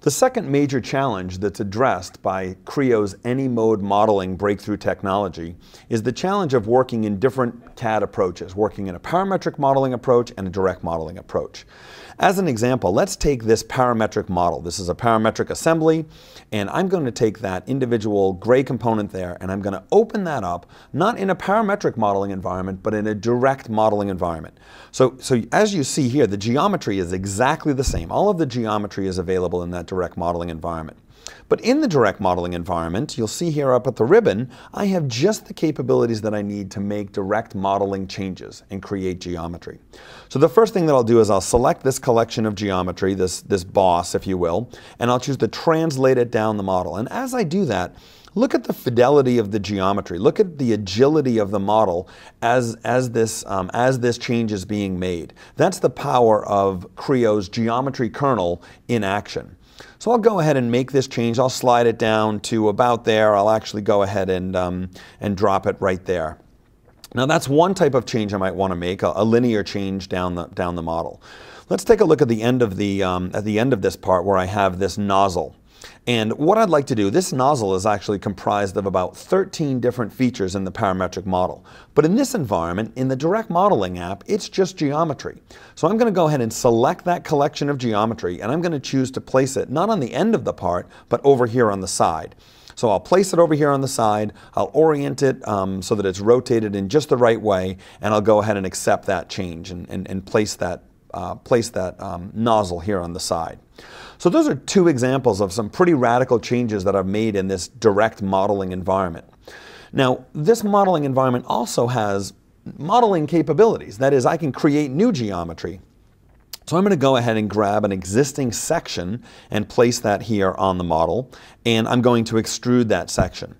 The second major challenge that's addressed by Creo's Anymode modeling breakthrough technology is the challenge of working in different CAD approaches, working in a parametric modeling approach and a direct modeling approach. As an example, let's take this parametric model. This is a parametric assembly, and I'm going to take that individual gray component there, and I'm going to open that up, not in a parametric modeling environment, but in a direct modeling environment. So as you see here, the geometry is exactly the same. All of the geometry is available in that direct modeling environment. But in the direct modeling environment, you'll see here up at the ribbon, I have just the capabilities that I need to make direct modeling changes and create geometry. So the first thing that I'll do is I'll select this collection of geometry, this boss, if you will, and I'll choose to translate it down the model. And as I do that, look at the fidelity of the geometry. Look at the agility of the model as this change is being made. That's the power of Creo's geometry kernel in action. So I'll go ahead and make this change. I'll slide it down to about there. I'll actually go ahead and drop it right there. Now that's one type of change I might want to make, a linear change down the model. Let's take a look at the end of this part where I have this nozzle. And what I'd like to do, this nozzle is actually comprised of about 13 different features in the parametric model. But in this environment, in the direct modeling app, it's just geometry. So I'm going to go ahead and select that collection of geometry, and I'm going to choose to place it not on the end of the part, but over here on the side. So I'll place it over here on the side, I'll orient it so that it's rotated in just the right way, and I'll go ahead and accept that change and place that nozzle here on the side. So those are two examples of some pretty radical changes that I've made in this direct modeling environment. Now, this modeling environment also has modeling capabilities. That is, I can create new geometry. So I'm going to go ahead and grab an existing section and place that here on the model, and I'm going to extrude that section.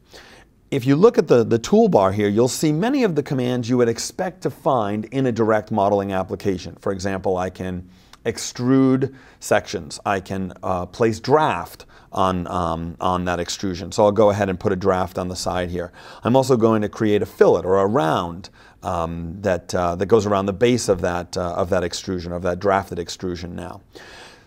If you look at the toolbar here, you'll see many of the commands you would expect to find in a direct modeling application. For example, I can extrude sections. I can place draft on that extrusion. So I'll go ahead and put a draft on the side here. I'm also going to create a fillet or a round that goes around the base of that extrusion, of that drafted extrusion now.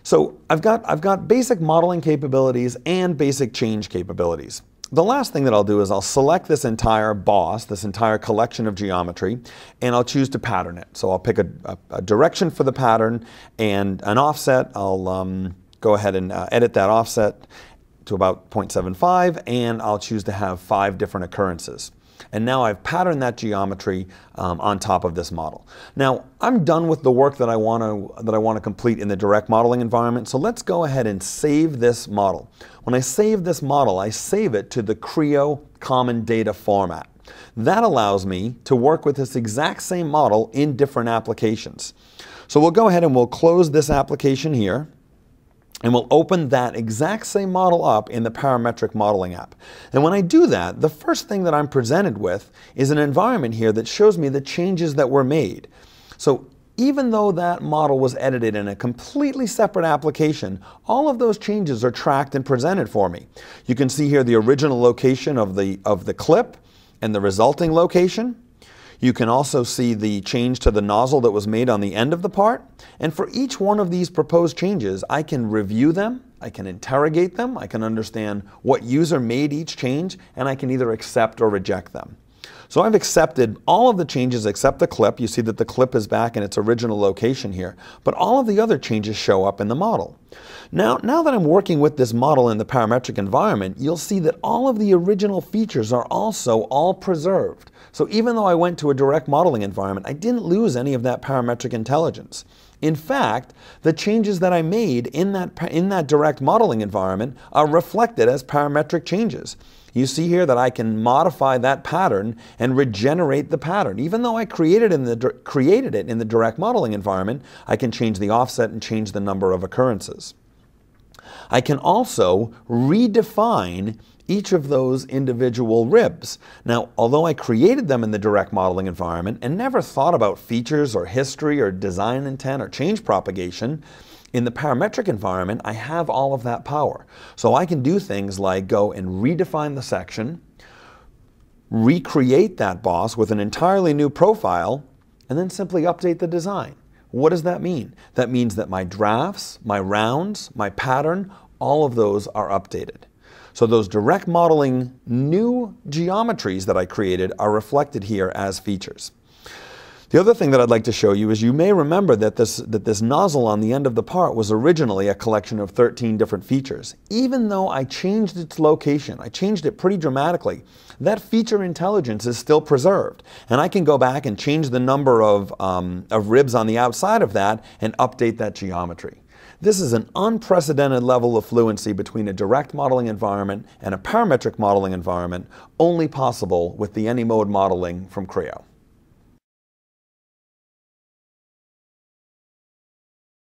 So I've got basic modeling capabilities and basic change capabilities. The last thing that I'll do is I'll select this entire boss, this entire collection of geometry, and I'll choose to pattern it. So I'll pick a direction for the pattern and an offset. I'll go ahead and edit that offset to about 0.75, and I'll choose to have 5 different occurrences. And now I've patterned that geometry on top of this model. Now I'm done with the work that I want to complete in the direct modeling environment. So let's go ahead and save this model. When I save this model, I save it to the Creo common data format. That allows me to work with this exact same model in different applications. So we'll go ahead and we'll close this application here. And we'll open that exact same model up in the parametric modeling app. And when I do that, the first thing that I'm presented with is an environment here that shows me the changes that were made. So even though that model was edited in a completely separate application, all of those changes are tracked and presented for me. You can see here the original location of the clip and the resulting location. You can also see the change to the nozzle that was made on the end of the part. And for each one of these proposed changes, I can review them, I can interrogate them, I can understand what user made each change, and I can either accept or reject them. So I've accepted all of the changes except the clip. You see that the clip is back in its original location here, but all of the other changes show up in the model. Now that I'm working with this model in the parametric environment, you'll see that all of the original features are also all preserved. So even though I went to a direct modeling environment, I didn't lose any of that parametric intelligence. In fact, the changes that I made in that direct modeling environment are reflected as parametric changes. You see here that I can modify that pattern and regenerate the pattern. Even though I created it in the direct modeling environment, I can change the offset and change the number of occurrences. I can also redefine each of those individual ribs. Now, although I created them in the direct modeling environment and never thought about features or history or design intent or change propagation, in the parametric environment, I have all of that power. So I can do things like go and redefine the section, recreate that boss with an entirely new profile, and then simply update the design. What does that mean? That means that my drafts, my rounds, my pattern, all of those are updated. So those direct modeling new geometries that I created are reflected here as features. The other thing that I'd like to show you is you may remember that this nozzle on the end of the part was originally a collection of 13 different features. Even though I changed its location, I changed it pretty dramatically, that feature intelligence is still preserved. And I can go back and change the number of ribs on the outside of that and update that geometry. This is an unprecedented level of fluency between a direct modeling environment and a parametric modeling environment, only possible with the Anymode modeling from Creo.